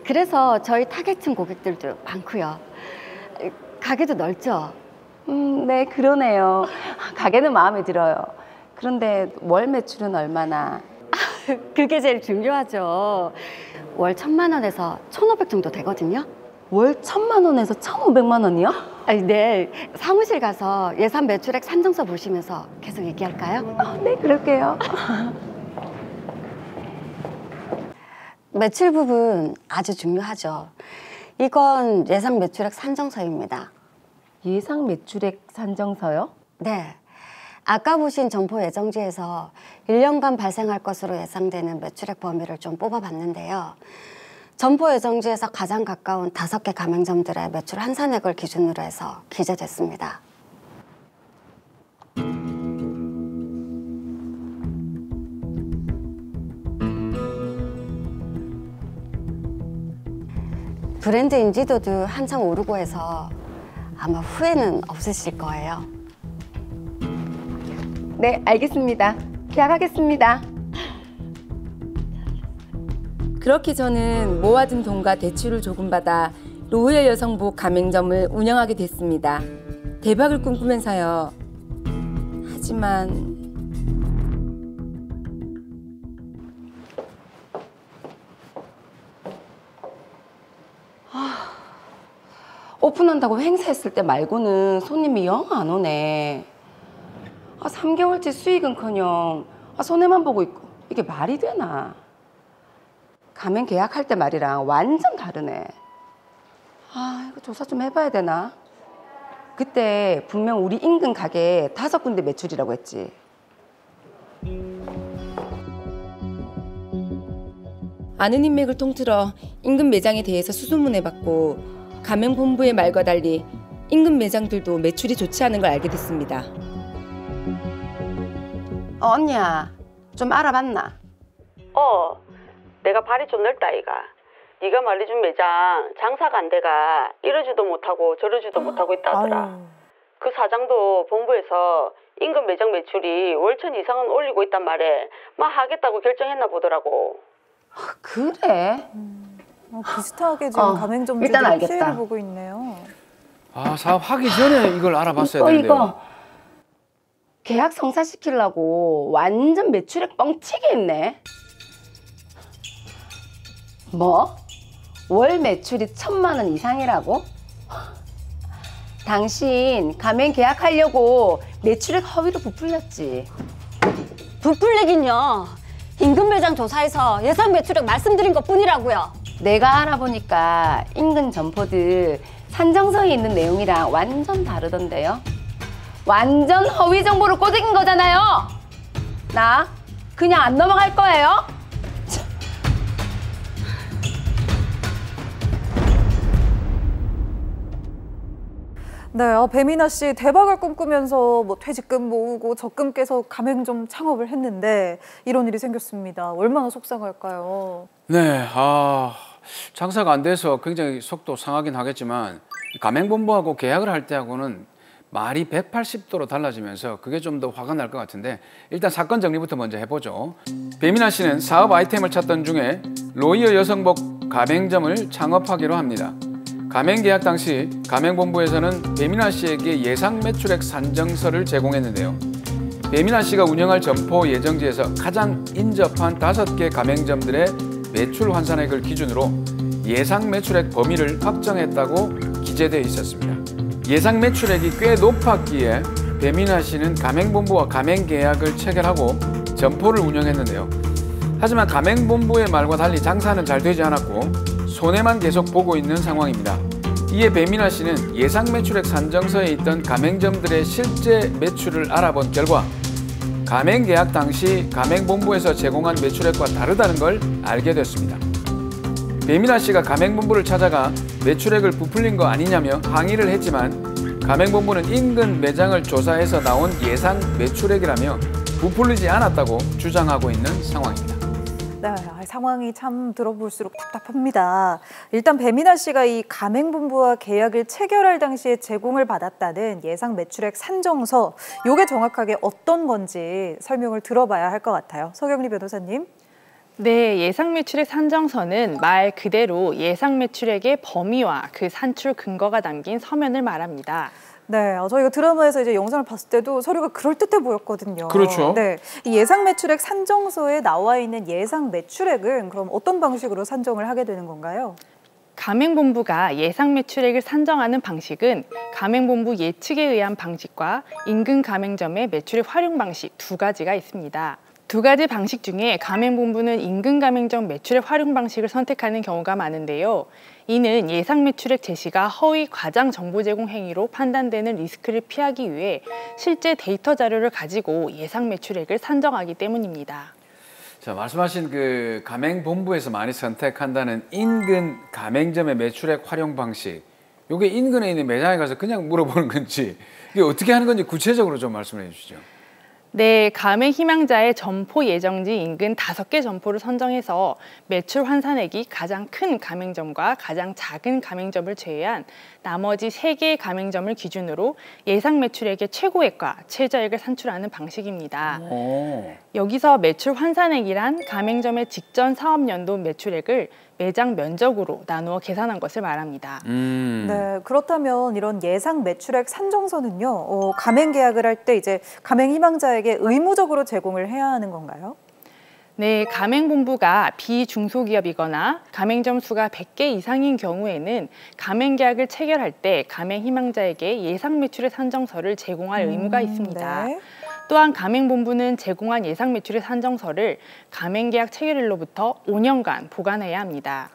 그래서 저희 타겟층 고객들도 많고요. 가게도 넓죠? 네, 그러네요. 가게는 마음에 들어요. 그런데 월 매출은 얼마나? 그게 제일 중요하죠. 월 1,000만 원에서 1,500 정도 되거든요. 월 1,000만 원에서 1,500만 원이요? 아니, 네. 사무실 가서 예산 매출액 산정서 보시면서 계속 얘기할까요? 네, 그럴게요. 매출 부분 아주 중요하죠. 이건 예상 매출액 산정서입니다. 예상 매출액 산정서요? 네. 아까 보신 점포 예정지에서 1년간 발생할 것으로 예상되는 매출액 범위를 좀 뽑아봤는데요. 점포 예정지에서 가장 가까운 5개 가맹점들의 매출 환산액을 기준으로 해서 기재됐습니다. 브랜드 인지도도 한창 오르고 해서 아마 후회는 없으실 거예요. 네, 알겠습니다. 계약하겠습니다. 그렇게 저는 모아둔 돈과 대출을 조금 받아 로열 여성복 가맹점을 운영하게 됐습니다. 대박을 꿈꾸면서요. 하지만 오픈한다고 행사했을 때 말고는 손님이 영 안 오네. 3개월째 수익은커녕 손해만 보고 있고 이게 말이 되나? 가맹 계약할 때 말이랑 완전 다르네. 이거 조사 좀 해봐야 되나? 그때 분명 우리 인근 가게 5군데 매출이라고 했지. 아는 인맥을 통틀어 인근 매장에 대해서 수소문해봤고 가맹본부의 말과 달리 인근 매장들도 매출이 좋지 않은 걸 알게 됐습니다. 언니야, 좀 알아봤나? 내가 발이 좀 넓다 아이가. 네가 말해준 매장 장사가 안 돼가 이러지도 못하고 저러지도 못하고 있다 하더라. 그 사장도 본부에서 인근 매장 매출이 월천 이상은 올리고 있단 말에 막 하겠다고 결정했나 보더라고. 그래? 비슷하게 지금 가맹점들이 피해를 보고 있네요. 사업하기 전에 이걸 알아봤어야 되는데요. 이거 계약 성사시키려고 완전 매출액 뻥치게 했네. 뭐? 월 매출이 1,000만 원 이상이라고? 당신 가맹 계약하려고 매출액 허위로 부풀렸지. 부풀리긴요. 인근 매장 조사에서 예상 매출액 말씀드린 것뿐이라고요. 내가 알아보니까 인근 점포들 산정서에 있는 내용이랑 완전 다르던데요. 완전 허위 정보를 꼬드긴 거잖아요. 나 그냥 안 넘어갈 거예요. 네, 배미나 씨 대박을 꿈꾸면서 뭐 퇴직금 모으고 적금 깨서 가맹점 창업을 했는데 이런 일이 생겼습니다. 얼마나 속상할까요? 네, 장사가 안 돼서 굉장히 속도 상하긴 하겠지만 가맹본부하고 계약을 할 때하고는 말이 180도로 달라지면서 그게 좀 더 화가 날 것 같은데 일단 사건 정리부터 먼저 해보죠. 배미나 씨는 사업 아이템을 찾던 중에 로이어 여성복 가맹점을 창업하기로 합니다. 가맹 계약 당시 가맹본부에서는 배미나 씨에게 예상 매출액 산정서를 제공했는데요. 배미나 씨가 운영할 점포 예정지에서 가장 인접한 5개 가맹점들의 매출 환산액을 기준으로 예상 매출액 범위를 확정했다고 기재되어 있었습니다. 예상 매출액이 꽤 높았기에 배미나 씨는 가맹본부와 가맹 계약을 체결하고 점포를 운영했는데요. 하지만 가맹본부의 말과 달리 장사는 잘 되지 않았고 손해만 계속 보고 있는 상황입니다. 이에 배미나 씨는 예상 매출액 산정서에 있던 가맹점들의 실제 매출을 알아본 결과 가맹 계약 당시 가맹본부에서 제공한 매출액과 다르다는 걸 알게 됐습니다. 배미나 씨가 가맹본부를 찾아가 매출액을 부풀린 거 아니냐며 항의를 했지만 가맹본부는 인근 매장을 조사해서 나온 예상 매출액이라며 부풀리지 않았다고 주장하고 있는 상황입니다. 네, 상황이 참 들어볼수록 답답합니다. 일단 배미나 씨가 이 가맹본부와 계약을 체결할 당시에 제공을 받았다는 예상 매출액 산정서, 이게 정확하게 어떤 건지 설명을 들어봐야 할 것 같아요. 서경리 변호사님. 네, 예상 매출액 산정서는 말 그대로 예상 매출액의 범위와 그 산출 근거가 담긴 서면을 말합니다. 네, 저희가 드라마에서 이제 영상을 봤을 때도 서류가 그럴듯해 보였거든요. 그렇죠. 네, 이 예상 매출액 산정서에 나와 있는 예상 매출액은 그럼 어떤 방식으로 산정을 하게 되는 건가요? 가맹본부가 예상 매출액을 산정하는 방식은 가맹본부 예측에 의한 방식과 인근 가맹점의 매출액 활용 방식 두 가지가 있습니다. 두 가지 방식 중에 가맹본부는 인근 가맹점 매출액 활용 방식을 선택하는 경우가 많은데요. 이는 예상 매출액 제시가 허위 과장 정보 제공 행위로 판단되는 리스크를 피하기 위해 실제 데이터 자료를 가지고 예상 매출액을 산정하기 때문입니다. 자, 말씀하신 그 가맹본부에서 많이 선택한다는 인근 가맹점의 매출액 활용 방식, 이게 인근에 있는 매장에 가서 그냥 물어보는 건지 이게 어떻게 하는 건지 구체적으로 좀 말씀해 주시죠. 네, 가맹 희망자의 점포 예정지 인근 5개 점포를 선정해서 매출 환산액이 가장 큰 가맹점과 가장 작은 가맹점을 제외한 나머지 3개의 가맹점을 기준으로 예상 매출액의 최고액과 최저액을 산출하는 방식입니다. 여기서 매출 환산액이란 가맹점의 직전 사업연도 매출액을 매장 면적으로 나누어 계산한 것을 말합니다. 네, 그렇다면 이런 예상 매출액 산정서는요, 가맹 계약을 할 때 이제 가맹 희망자에게 의무적으로 제공을 해야 하는 건가요? 네, 가맹본부가 비중소기업이거나 가맹점 수가 100개 이상인 경우에는 가맹계약을 체결할 때 가맹 희망자에게 예상 매출액 산정서를 제공할 의무가 있습니다. 네. 또한 가맹본부는 제공한 예상 매출액 산정서를 가맹계약 체결일로부터 5년간 보관해야 합니다.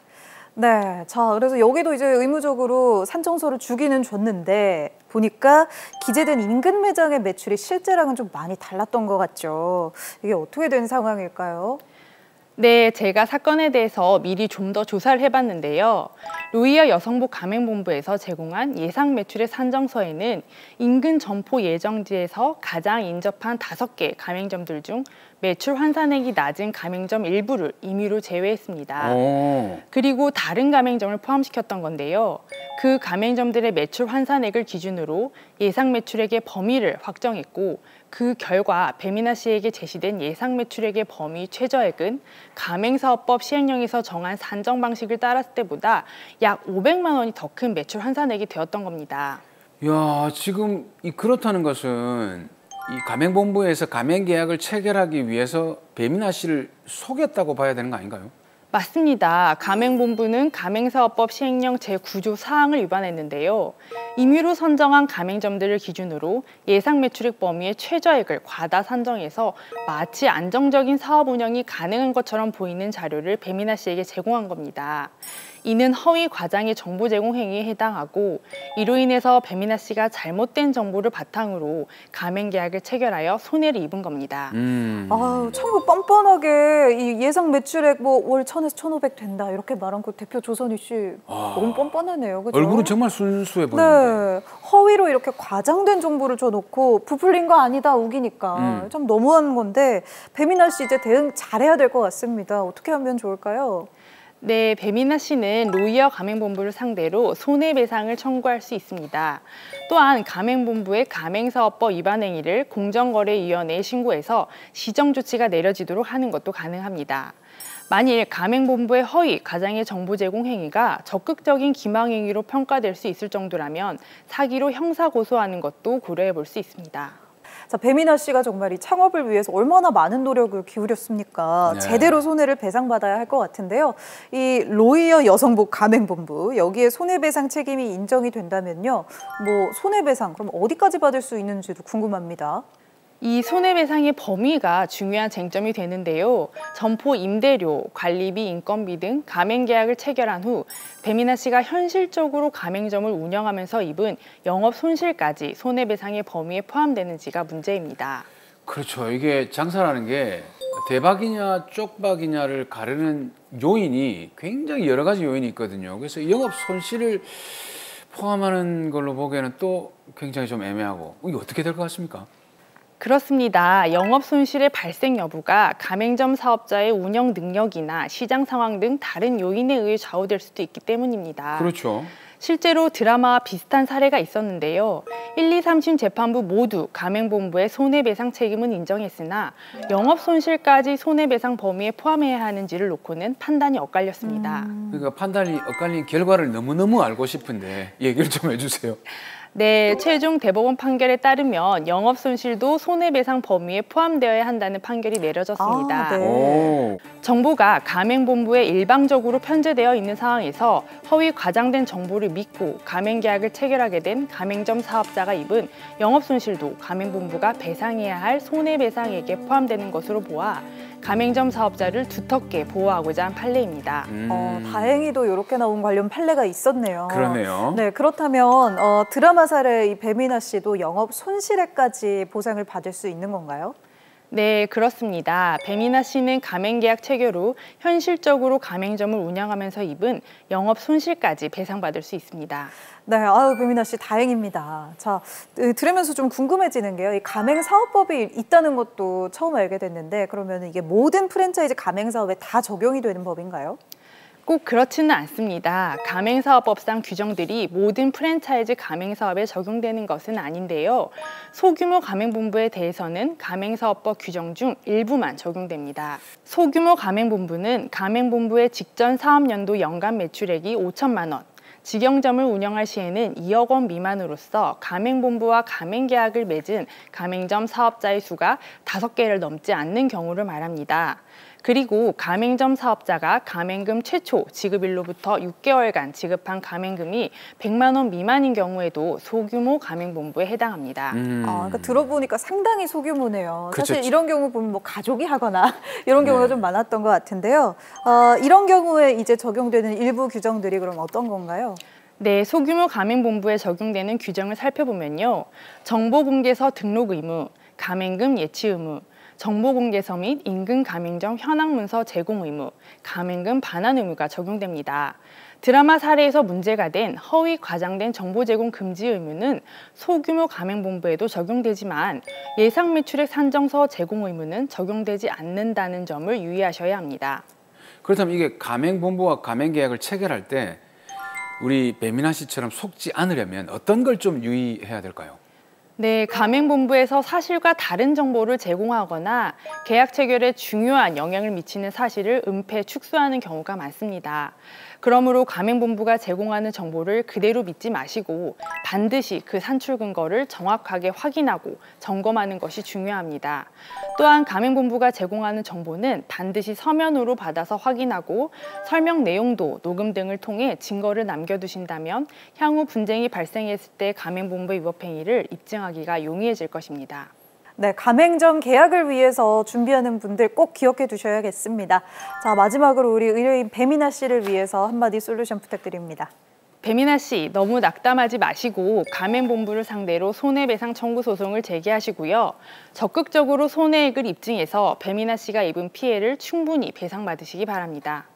네, 자, 그래서 여기도 이제 의무적으로 산정서를 주기는 줬는데 보니까 기재된 인근 매장의 매출이 실제랑은 좀 많이 달랐던 것 같죠. 이게 어떻게 된 상황일까요? 네, 제가 사건에 대해서 미리 좀 더 조사를 해봤는데요. 로이어 여성복 가맹본부에서 제공한 예상 매출액 산정서에는 인근 점포 예정지에서 가장 인접한 5개 가맹점들 중 매출 환산액이 낮은 가맹점 일부를 임의로 제외했습니다. 그리고 다른 가맹점을 포함시켰던 건데요. 그 가맹점들의 매출 환산액을 기준으로 예상 매출액의 범위를 확정했고 그 결과 배미나 씨에게 제시된 예상 매출액의 범위 최저액은 가맹사업법 시행령에서 정한 산정 방식을 따랐을 때보다 약 500만 원이 더 큰 매출 환산액이 되었던 겁니다. 이야, 지금 그렇다는 것은 이 가맹본부에서 가맹계약을 체결하기 위해서 배미나 씨를 속였다고 봐야 되는 거 아닌가요? 맞습니다. 가맹본부는 가맹사업법 시행령 제9조 사항을 위반했는데요. 임의로 선정한 가맹점들을 기준으로 예상 매출액 범위의 최저액을 과다 산정해서 마치 안정적인 사업 운영이 가능한 것처럼 보이는 자료를 배미나 씨에게 제공한 겁니다. 이는 허위 과장의 정보 제공 행위에 해당하고 이로 인해서 배미나 씨가 잘못된 정보를 바탕으로 가맹 계약을 체결하여 손해를 입은 겁니다. 아유, 참 뻔뻔하게 이 예상 매출액 뭐 월 1,000에서 1,500 된다 이렇게 말한 그 대표 조선희 씨 너무 뻔뻔하네요. 그죠? 얼굴은 정말 순수해 보이는데. 네, 허위로 이렇게 과장된 정보를 줘놓고 부풀린 거 아니다 우기니까 참 너무한 건데 배미나 씨 이제 대응 잘해야 될 것 같습니다. 어떻게 하면 좋을까요? 네, 배미나 씨는 로이어 가맹본부를 상대로 손해배상을 청구할 수 있습니다. 또한 가맹본부의 가맹사업법 위반 행위를 공정거래위원회에 신고해서 시정조치가 내려지도록 하는 것도 가능합니다. 만일 가맹본부의 허위, 과장의 정보 제공 행위가 적극적인 기망행위로 평가될 수 있을 정도라면 사기로 형사고소하는 것도 고려해 볼 수 있습니다. 자, 배미나 씨가 정말 이 창업을 위해서 얼마나 많은 노력을 기울였습니까? 네. 제대로 손해를 배상받아야 할 것 같은데요. 이 로이어 여성복 가맹본부 여기에 손해배상 책임이 인정이 된다면요. 뭐 손해배상 그럼 어디까지 받을 수 있는지도 궁금합니다. 이 손해배상의 범위가 중요한 쟁점이 되는데요. 점포 임대료, 관리비, 인건비 등 가맹계약을 체결한 후 배미나 씨가 현실적으로 가맹점을 운영하면서 입은 영업 손실까지 손해배상의 범위에 포함되는지가 문제입니다. 그렇죠. 이게 장사라는 게 대박이냐 쪽박이냐를 가르는 요인이 굉장히 여러 가지 요인이 있거든요. 그래서 영업 손실을 포함하는 걸로 보기에는 또 굉장히 좀 애매하고 이게 어떻게 될 것 같습니까? 그렇습니다. 영업 손실의 발생 여부가 가맹점 사업자의 운영 능력이나 시장 상황 등 다른 요인에 의해 좌우될 수도 있기 때문입니다. 그렇죠. 실제로 드라마와 비슷한 사례가 있었는데요. 1, 2, 3심 재판부 모두 가맹본부의 손해배상 책임은 인정했으나 영업 손실까지 손해배상 범위에 포함해야 하는지를 놓고는 판단이 엇갈렸습니다. 그러니까 판단이 엇갈린 결과를 너무너무 알고 싶은데 얘기를 좀 해주세요. 네, 최종 대법원 판결에 따르면 영업손실도 손해배상 범위에 포함되어야 한다는 판결이 내려졌습니다. 네. 정보가 가맹본부에 일방적으로 편제되어 있는 상황에서 허위 과장된 정보를 믿고 가맹계약을 체결하게 된 가맹점 사업자가 입은 영업손실도 가맹본부가 배상해야 할 손해배상액에 포함되는 것으로 보아 가맹점 사업자를 두텁게 보호하고자 한 판례입니다. 다행히도 이렇게 나온 관련 판례가 있었네요. 그러네요. 네, 그렇다면 드라마 사례 이 배미나 씨도 영업 손실액까지 보상을 받을 수 있는 건가요? 네, 그렇습니다. 배미나 씨는 가맹계약 체결 후 현실적으로 가맹점을 운영하면서 입은 영업 손실까지 배상받을 수 있습니다. 네, 아유, 배미나 씨 다행입니다. 자, 들으면서 좀 궁금해지는 게요. 이 가맹사업법이 있다는 것도 처음 알게 됐는데 그러면 이게 모든 프랜차이즈 가맹사업에 다 적용이 되는 법인가요? 꼭 그렇지는 않습니다. 가맹사업법상 규정들이 모든 프랜차이즈 가맹사업에 적용되는 것은 아닌데요. 소규모 가맹본부에 대해서는 가맹사업법 규정 중 일부만 적용됩니다. 소규모 가맹본부는 가맹본부의 직전 사업연도 연간 매출액이 5천만 원, 직영점을 운영할 시에는 2억 원 미만으로서 가맹본부와 가맹계약을 맺은 가맹점 사업자의 수가 5개를 넘지 않는 경우를 말합니다. 그리고 가맹점 사업자가 가맹금 최초 지급일로부터 6개월간 지급한 가맹금이 100만 원 미만인 경우에도 소규모 가맹본부에 해당합니다. 그러니까 들어보니까 상당히 소규모네요. 그쵸, 사실 이런 경우 보면 뭐 가족이 하거나 이런 경우가 좀 많았던 것 같은데요. 이런 경우에 이제 적용되는 일부 규정들이 그럼 어떤 건가요? 네, 소규모 가맹본부에 적용되는 규정을 살펴보면요. 정보공개서 등록 의무, 가맹금 예치 의무, 정보공개서 및 인근 가맹점 현황문서 제공 의무, 가맹금 반환 의무가 적용됩니다. 드라마 사례에서 문제가 된 허위 과장된 정보 제공 금지 의무는 소규모 가맹본부에도 적용되지만 예상 매출액 산정서 제공 의무는 적용되지 않는다는 점을 유의하셔야 합니다. 그렇다면 이게 가맹본부와 가맹계약을 체결할 때 우리 배미나 씨처럼 속지 않으려면 어떤 걸 좀 유의해야 될까요? 네, 가맹본부에서 사실과 다른 정보를 제공하거나 계약 체결에 중요한 영향을 미치는 사실을 은폐, 축소하는 경우가 많습니다. 그러므로 가맹본부가 제공하는 정보를 그대로 믿지 마시고 반드시 그 산출 근거를 정확하게 확인하고 점검하는 것이 중요합니다. 또한 가맹본부가 제공하는 정보는 반드시 서면으로 받아서 확인하고 설명 내용도 녹음 등을 통해 증거를 남겨두신다면 향후 분쟁이 발생했을 때 가맹본부의 위법 행위를 입증하기가 용이해질 것입니다. 네, 가맹점 계약을 위해서 준비하는 분들 꼭 기억해 두셔야겠습니다. 자, 마지막으로 우리 의뢰인 배미나 씨를 위해서 한마디 솔루션 부탁드립니다. 배미나 씨, 너무 낙담하지 마시고 가맹본부를 상대로 손해배상 청구 소송을 제기하시고요. 적극적으로 손해액을 입증해서 배미나 씨가 입은 피해를 충분히 배상받으시기 바랍니다.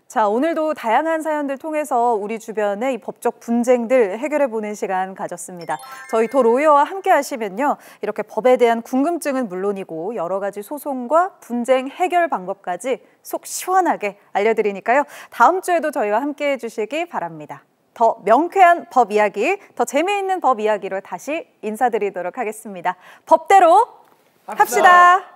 자, 오늘도 다양한 사연들 통해서 우리 주변의 이 법적 분쟁들 해결해보는 시간 가졌습니다. 저희 더 로이어와 함께 하시면요. 이렇게 법에 대한 궁금증은 물론이고 여러 가지 소송과 분쟁 해결 방법까지 속 시원하게 알려드리니까요. 다음 주에도 저희와 함께 해주시기 바랍니다. 더 명쾌한 법 이야기, 더 재미있는 법 이야기로 다시 인사드리도록 하겠습니다. 법대로 합시다.